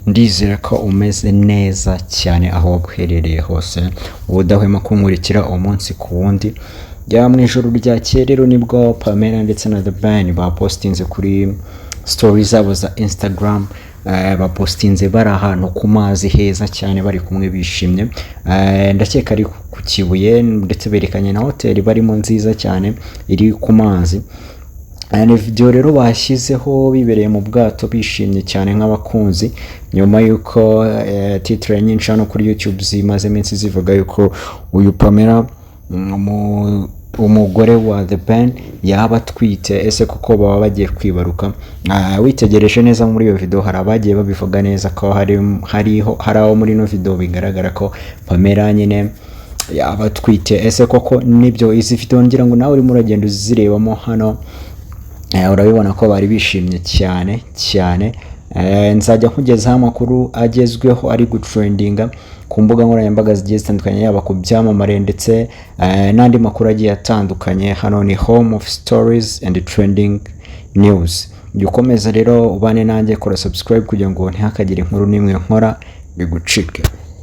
ndizera ko umeze neza cyane aho wabuherereye hose ubudahwema kunkurikira umunsi ku wundi. Ya mu ijoro ryakeye rero nibwo Pamela ndetse na The Ben bapostinze kuri stories zabo za Instagram, bapostinze bari ahantu ku mazi heza cyane bari kumwe bishimye, ndakeka ari ku Kibuye ndetse berekanye na hoteli barimo nziza cyane iri ku mazi. Ni video rero bashyizeho bibereye mu bwato bishimye cyane nk'abakunzi, nyuma yuko titre nyinshi hano kuri YouTube zimaze iminsi zivuga yuko uyu Pamela umugore wa The Ben yaba atwite, ese kuko baba bagiye kwibaruka. Witegereje neza muri iyo video hari abagiye babivuga neza ko hari aho muri no video bigaragara ko Pamela nyine yaba atwite, ese koko nibyo? Izi video ngira ngo nawe urimo uragenda uzirebamo hano urabibona ko bari bishimye cyane cyane. Nzajya nkugezaho amakuru agezweho ari gutrendinga ku mbuga nkoranyambaga zigiye zitandukanye, yaba ku byamamare ndetse n'andi makuru agiye atandukanye. Hano ni Home of Stories and Trending News. Ukomeza rero ubane nanjye, kora subscribe kugira ngo ntihakagire inkuru n'imwe nkora bigucike.